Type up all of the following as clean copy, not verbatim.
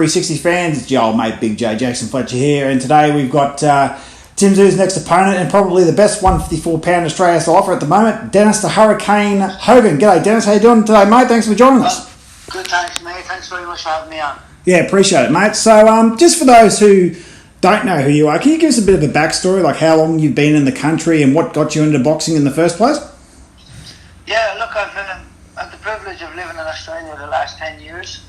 360 fans, it's your old mate Big J Jackson Fletcher here, and today we've got Tszyu's next opponent and probably the best 154-pound Australia has to offer at the moment, Dennis the Hurricane Hogan. G'day Dennis, how you doing today, mate? Thanks for joining us. Good, thanks mate. Thanks very much for having me on. Yeah, appreciate it, mate. So just for those who don't know who you are, can you give us a bit of a backstory, like how long you've been in the country and what got you into boxing in the first place? Yeah, look, I've had the privilege of living in Australia the last 10 years.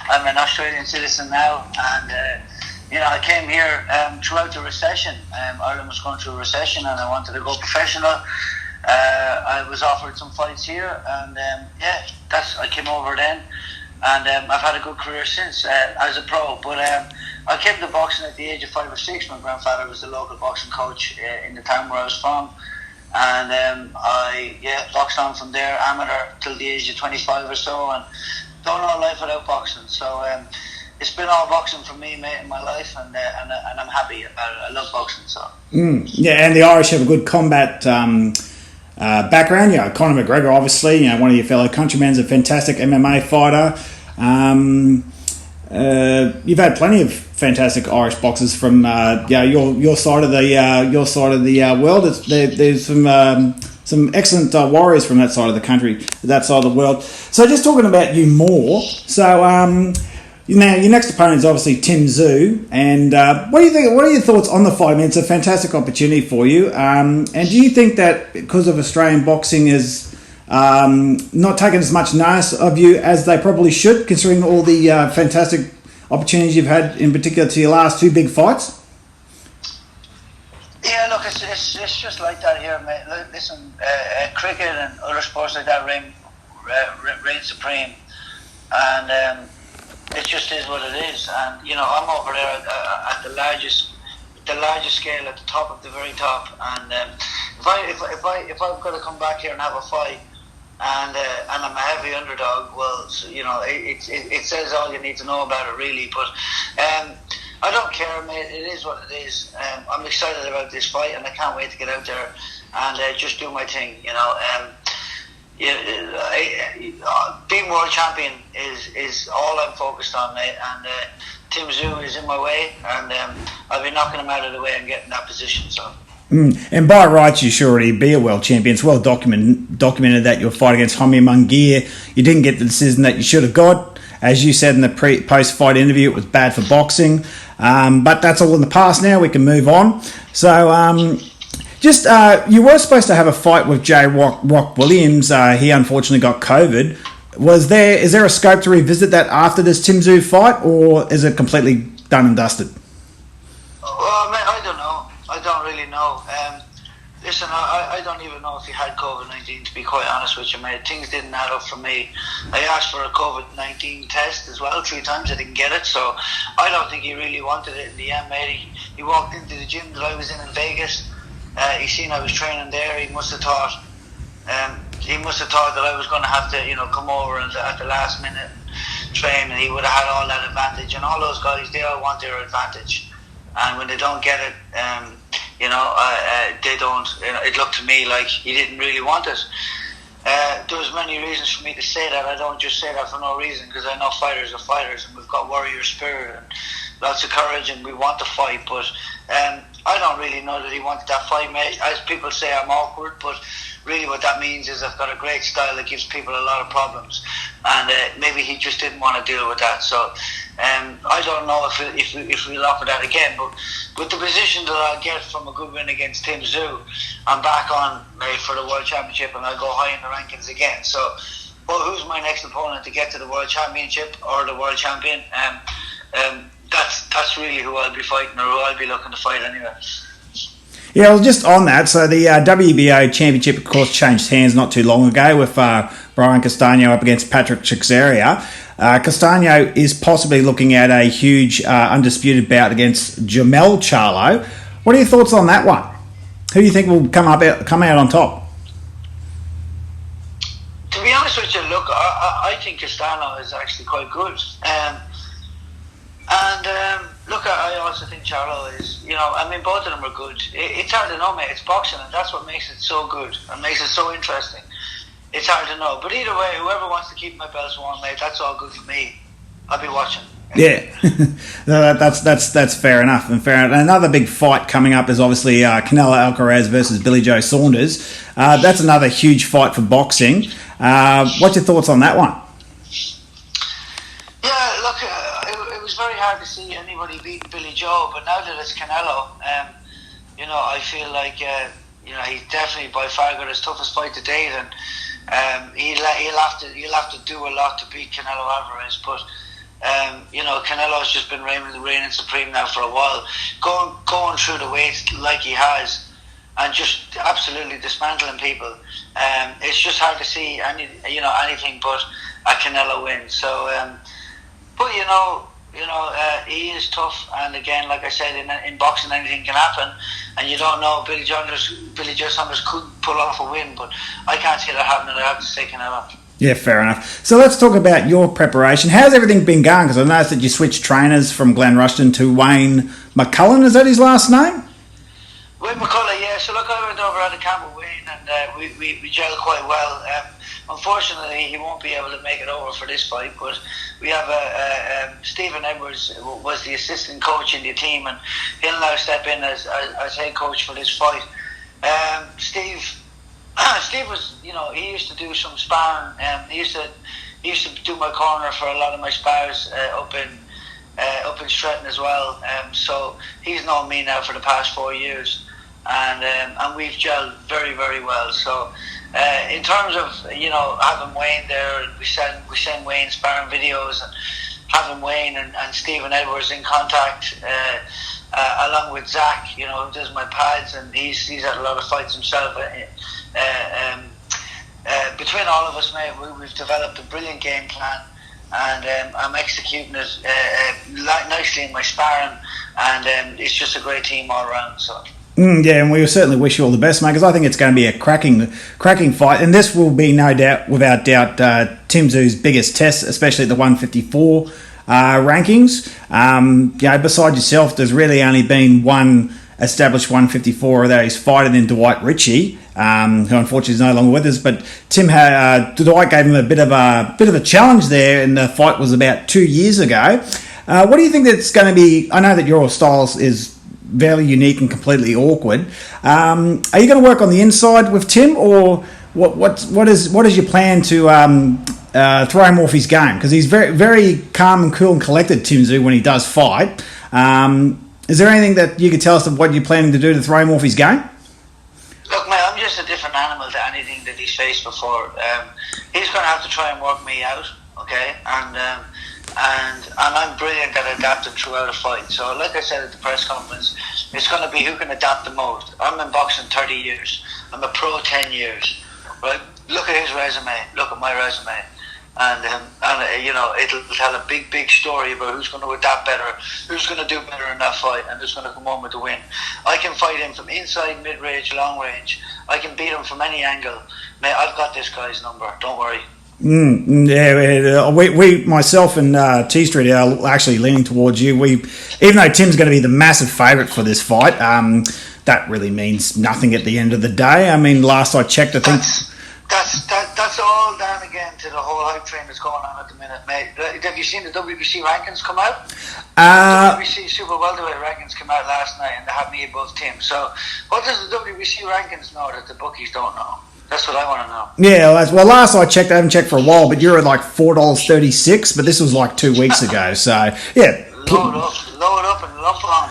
I'm an Australian citizen now, and I came here throughout the recession. Ireland was going through a recession, and I wanted to go professional. I was offered some fights here, and I came over then, and I've had a good career since as a pro. But I came to boxing at the age of 5 or 6. My grandfather was the local boxing coach in the town where I was from. And I boxed on from there, amateur till the age of 25 or so, and don't know life without boxing. So it's been all boxing for me, mate, in my life, and I'm happy about it. I love boxing. So yeah, and the Irish have a good combat background. Conor McGregor, obviously, one of your fellow countrymen, is a fantastic MMA fighter. You've had plenty of fantastic Irish boxers from your side of the world. There's some excellent warriors from that side of the country, that side of the world. So just talking about you more. So now your next opponent is obviously Tszyu, and what do you think? What are your thoughts on the fight? I mean, it's a fantastic opportunity for you. And do you think that because of Australian boxing is not taking as much notice of you as they probably should, considering all the fantastic opportunities you've had, in particular to your last 2 big fights? Yeah, look, it's just like that here, mate. Listen, cricket and other sports like that reign supreme, and it just is what it is. And I'm over there at the largest scale, at the top of the very top. And if I've got to come back here and have a fight, and I'm a heavy underdog, well, it says all you need to know about it, really. But I don't care, mate. It is what it is. I'm excited about this fight, and I can't wait to get out there and just do my thing. Being world champion is all I'm focused on, mate. And Tszyu is in my way, and I'll be knocking him out of the way and getting that position. So. And by rights, you should already be a world champion. It's well documented that your fight against Homie Mungir, you didn't get the decision that you should have got. As you said in the post-fight interview, it was bad for boxing. But that's all in the past now. We can move on. So you were supposed to have a fight with Jrock Williams. He unfortunately got COVID. Is there a scope to revisit that after this Tszyu fight, or is it completely done and dusted? Well, mate, I don't know. I don't really know. Listen, I don't even know if he had COVID-19, to be quite honest with you, mate. Things didn't add up for me. I asked for a COVID-19 test as well 3 times. I didn't get it, so I don't think he really wanted it in the end, mate. He walked into the gym that I was in Vegas. He seen I was training there. He must have thought that I was going to have to, come over and at the last minute train, and he would have had all that advantage. And all those guys, they all want their advantage. And when they don't get it, they don't. It looked to me like he didn't really want it. There was many reasons for me to say that. I don't just say that for no reason, because I know fighters are fighters, and we've got warrior spirit and lots of courage, and we want to fight. But I don't really know that he wanted that fight, mate. As people say, I'm awkward, but really what that means is I've got a great style that gives people a lot of problems, and maybe he just didn't want to deal with that. So I don't know if we'll offer that again, but with the position that I'll get from a good win against Tszyu, I'm back on for the World Championship, and I'll go high in the rankings again. So, well, who's my next opponent to get to the World Championship or the World Champion? That's really who I'll be fighting, or who I'll be looking to fight anyway. Yeah, well, just on that, so the WBO Championship, of course, changed hands not too long ago with Brian Castano up against Patrick Tszyu. Castano is possibly looking at a huge undisputed bout against Jamel Charlo. What are your thoughts on that one? Who do you think will come out on top? To be honest with you, look, I think Castano is actually quite good. Look, I also think Charlo is, both of them are good. It's hard to know, mate. It's boxing, and that's what makes it so good and makes it so interesting. It's hard to know. But either way, whoever wants to keep my belts warm, mate, that's all good for me. I'll be watching. Yeah, no, that's fair enough. And another big fight coming up is obviously Canelo Alcaraz versus Billy Joe Saunders. That's another huge fight for boxing. What's your thoughts on that one? Yeah, look, it was very hard to see anybody beat Billy Joe, but now that it's Canelo, I feel like he's definitely by far got his toughest fight to date, and he'll have to do a lot to beat Canelo Alvarez, but. Canelo's just been reigning supreme now for a while, going through the weights like he has, and just absolutely dismantling people. It's just hard to see anything but a Canelo win. So, he is tough, and again, like I said, in boxing anything can happen, and you don't know. Billy Joe Saunders could pull off a win, but I can't see that happening. I have to say Canelo. Yeah, fair enough. So let's talk about your preparation. How's everything been going? Because I noticed that you switched trainers from Glenn Rushton to Wayne McCullen. Is that his last name? Wayne McCullen, yeah. So look, I went over at the camp with Wayne, and we gelled quite well. Unfortunately, he won't be able to make it over for this fight, but we have Stephen Edwards was the assistant coach in the team, and he'll now step in as head coach for this fight. Steve was, he used to do some sparring. He used to do my corner for a lot of my spars up in Stretton as well. So he's known me now for the past 4 years, and we've gelled very, very well. So in terms of having Wayne there, we send Wayne sparring videos, and having Wayne and Stephen Edwards in contact. Along with Zach, who does my pads, and he's had a lot of fights himself. Between all of us, mate, we've developed a brilliant game plan, and I'm executing it nicely in my sparring, and it's just a great team all around. So. Yeah, and we certainly wish you all the best, mate, because I think it's going to be a cracking fight, and this will be without doubt, Tim Tszyu's biggest test, especially at the 154 rankings. Beside yourself, there's really only been one established 154 that he's fighting in Dwight Ritchie, who unfortunately is no longer with us. But Dwight gave him a bit of a challenge there, and the fight was about 2 years ago. What do you think that's going to be? I know that your style is very unique and completely awkward. Are you going to work on the inside with Tim, or what is your plan to throw him off his game? Because he's very, very calm and cool and collected, Tim Tszyu, when he does fight. Is there anything that you could tell us of what you're planning to do to throw him off his game? Look, mate, I'm just a different animal to anything that he's faced before. He's going to have to try and work me out, okay? And I'm brilliant at adapting throughout a fight. So, like I said at the press conference, it's going to be who can adapt the most. I'm in boxing 30 years. I'm a pro 10 years, right? Look at his resume. Look at my resume. And it'll tell a big story about who's going to adapt better, who's going to do better in that fight, and who's going to come home with the win. I can fight him from inside, mid-range, long range. I can beat him from any angle. Mate, I've got this guy's number. Don't worry. We myself and T Street are actually leaning towards you. Even though Tim's going to be the massive favourite for this fight, that really means nothing at the end of the day. I mean, last I checked, I think. That's all down again to the whole hype train that's going on at the minute, mate. Have you seen the WBC rankings come out? The WBC Super Welterweight rankings came out last night, and they have me above Tim. So, what does the WBC rankings know that the bookies don't know? That's what I want to know. Yeah, well, last I checked, I haven't checked for a while, but you're at like $4.36, but this was like 2 weeks ago. So, yeah. Load up and lump on.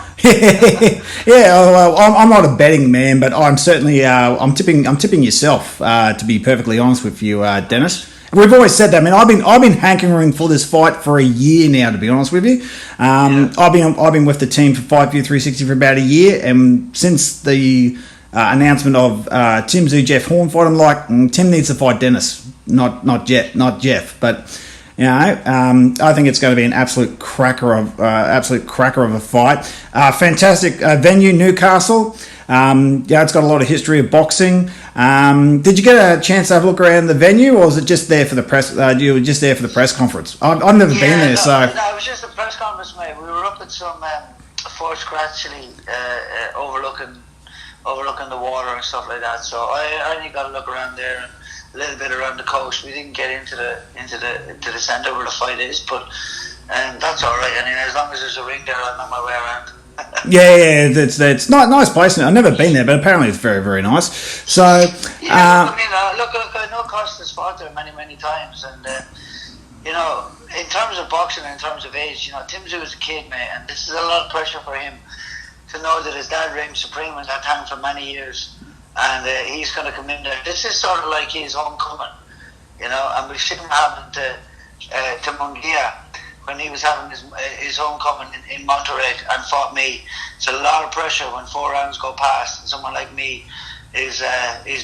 Yeah, well, I'm not a betting man, but I'm certainly I'm tipping yourself. To be perfectly honest with you, Dennis. We've always said that. I mean, I've been hankering for this fight for a year now. To be honest with you, I've been with the team for Fight View 360 for about a year, and since the announcement of Tim Tszyu Jeff Horn fight, I'm like, Tim needs to fight Dennis, not Jeff, but. I think it's going to be an absolute cracker of a fight. Fantastic venue, Newcastle. It's got a lot of history of boxing. Did you get a chance to have a look around the venue, or was it just there for the press? You were just there for the press conference. I've never been there, so. No, it was just a press conference, mate. We were up at some forts actually overlooking the water and stuff like that. So I only got a look around there. And a little bit around the coast. We didn't get into the centre where the fight is, but and that's all right. I mean, as long as there's a ring there, I'm on my way around. Yeah, it's not nice place. I've never been there, but apparently it's very, very nice. So, yeah, look, I know Costa's fought there many times, and you know, in terms of boxing, in terms of age, you know, Tszyu was a kid, mate, and this is a lot of pressure for him to know that his dad reigned supreme in that town for many years, and he's going to come in there. This is sort of like his homecoming, you know, and we've seen him happen to Munguia when he was having his homecoming in Monterrey and fought me. It's a lot of pressure when 4 rounds go past and someone like me is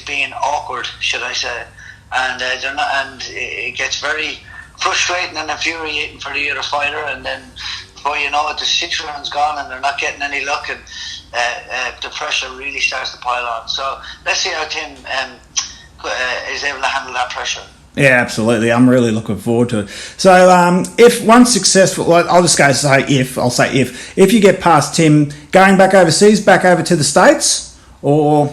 being awkward, should I say, and they're not, and it gets very frustrating and infuriating for the other fighter, and then before you know it, the 6 rounds gone and they're not getting any luck, and the pressure really starts to pile on. So let's see how Tim is able to handle that pressure. Yeah, absolutely. I'm really looking forward to it. So, if once successful, I'll just go say if. I'll say if you get past Tim, going back overseas, back over to the States, or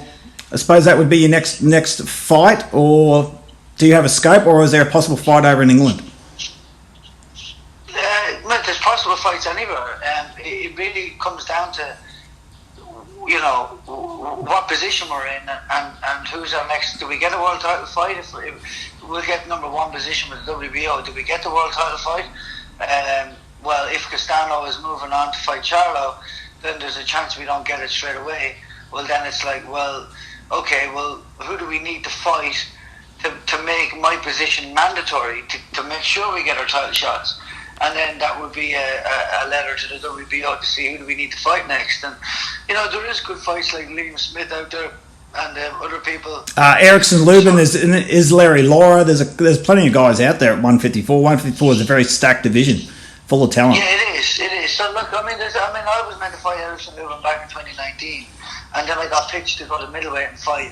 I suppose that would be your next fight, or do you have a scope, or is there a possible fight over in England? There's possible fights anywhere. It really comes down to, you know, what position we're in and who's our next. Do we get a world title fight? If we'll get number 1 position with the WBO, do we get the world title fight? Well, if Castano is moving on to fight Charlo, then there's a chance we don't get it straight away. Well, then it's like, well, okay, well, who do we need to fight to make my position mandatory to make sure we get our title shots? And then that would be a letter to the WBO to see who do we need to fight next. And, you know, there is good fights like Liam Smith out there and other people. Erickson Lubin, is Larry Laura. There's plenty of guys out there at 154. 154 is a very stacked division, full of talent. Yeah, it is. So, look, I was meant to fight Erickson Lubin back in 2019. And then I got pitched to go to middleweight and fight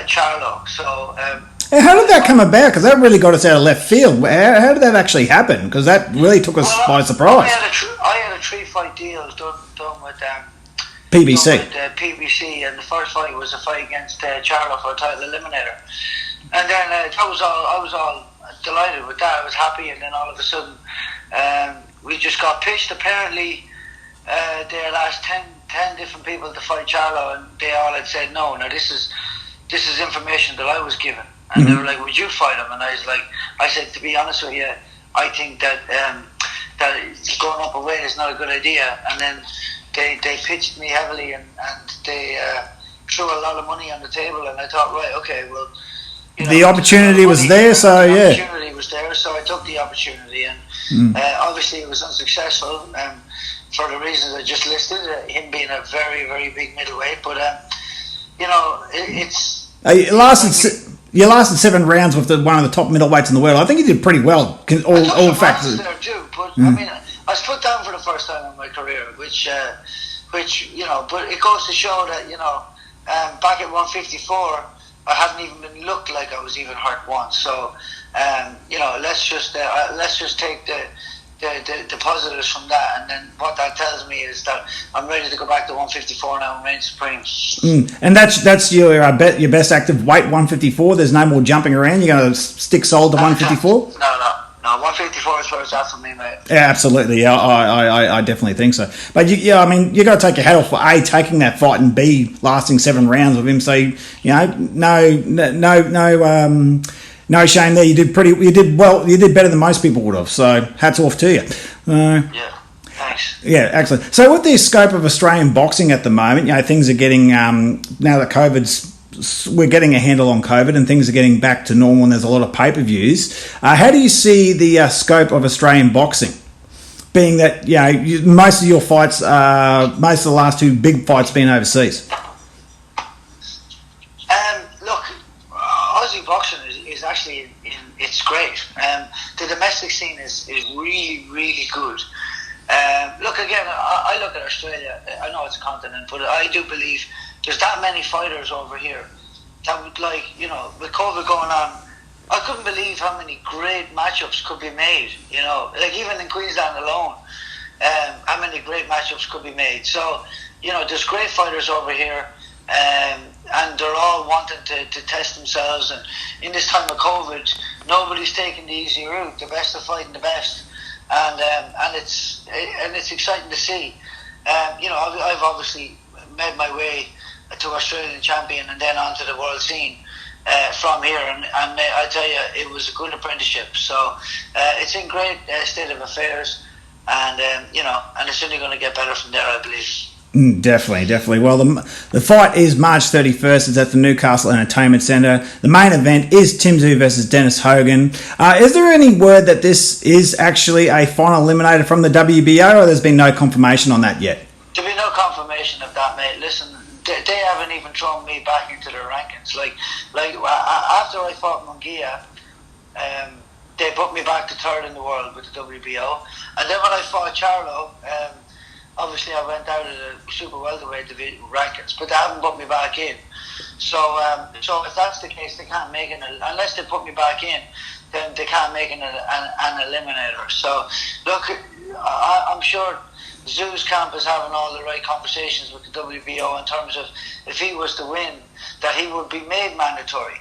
Charlo. So... how did that come about? Because that really got us out of left field. How did that actually happen? Because that really took us by surprise. I had a 3-fight deal done with PBC. PBC, and the first fight was a fight against Charlo for a title eliminator. And then I was all delighted with that. I was happy, and then all of a sudden we just got pitched. Apparently, they had asked 10 different people to fight Charlo, and they all had said no. Now this is information that I was given. And they were like, would you fight him? And I said, to be honest with you, I think that going up a weight is not a good idea. And then they pitched me heavily, and they threw a lot of money on the table. And I thought, right, okay, well, you know, the opportunity was there, so yeah. The opportunity was there, so I took the opportunity. And obviously it was unsuccessful for the reasons I just listed, him being a very, very big middleweight. But, you know, it's... You lasted 7 rounds with one of the top middleweights in the world. I think you did pretty well. All factors there too, but I mean, I was put down for the first time in my career, which you know, but it goes to show that, you know, back at 154, I hadn't even been looked like I was even hurt once. So, you know, let's just take the positives from that, and then what that tells me is that I'm ready to go back to 154 now and reign supreme. And that's your best active weight, 154. There's no more jumping around. You're going to stick solid to 154. No, 154 is where it's at for me, mate. Yeah, absolutely. Yeah, I definitely think so. But I mean, you got to take your hat off for A, taking that fight, and B, lasting 7 rounds with him. So, you know, no shame there. You did well. You did better than most people would have. So hats off to you. Yeah, thanks. Yeah, excellent. So with the scope of Australian boxing at the moment, you know, things are getting now that we're getting a handle on COVID, and things are getting back to normal, and there's a lot of pay-per-views. How do you see the scope of Australian boxing? Being that, you know, most of your fights, most of the last 2 big fights being overseas. Look, Aussie boxing is actually it's great. The domestic scene is really, really good. Look, again, I look at Australia. I know it's a continent, but I do believe there's that many fighters over here that would, like, you know, with COVID going on, I couldn't believe how many great matchups could be made, you know, like even in Queensland alone, how many great matchups could be made. So, you know, there's great fighters over here, and they're all wanting to test themselves. And in this time of COVID, nobody's taking the easy route. The best are fighting the best. and it's exciting to see. I've obviously made my way to Australian champion and then onto the world scene from here, and I tell you, it was a good apprenticeship. So it's in great state of affairs, and and it's only going to get better from there, I believe. Definitely. Well, the fight is March 31st. It's at the Newcastle Entertainment Centre. The main event is Tszyu versus Dennis Hogan. Is there any word that this is actually a final eliminator from the WBO, or there's been no confirmation on that yet? There'll be no confirmation of that, mate. Listen, they haven't even thrown me back into the rankings. Like after I fought Munguia, they put me back to third in the world with the WBO, and then when I fought Charlo, obviously I went out of the super welterweight rankings, but they haven't put me back in. So if that's the case, they can't make it unless they put me back in. Then they can't make an eliminator. So look, I'm sure Tszyu's camp is having all the right conversations with the WBO in terms of if he was to win, that he would be made mandatory.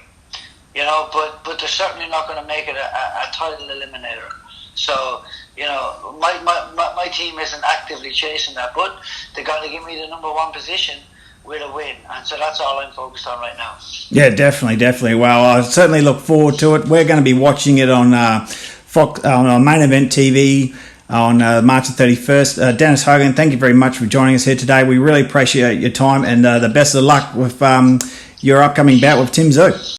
But they're certainly not going to make it a title eliminator. So, my team isn't actively chasing that, but they got to give me the number one position with a win, and so that's all I'm focused on right now. Yeah, definitely. Well, I certainly look forward to it. We're going to be watching it on Fox on Main Event TV on March the 31st. Dennis Hogan, thank you very much for joining us here today. We really appreciate your time, and the best of luck with your upcoming bout with Tszyu.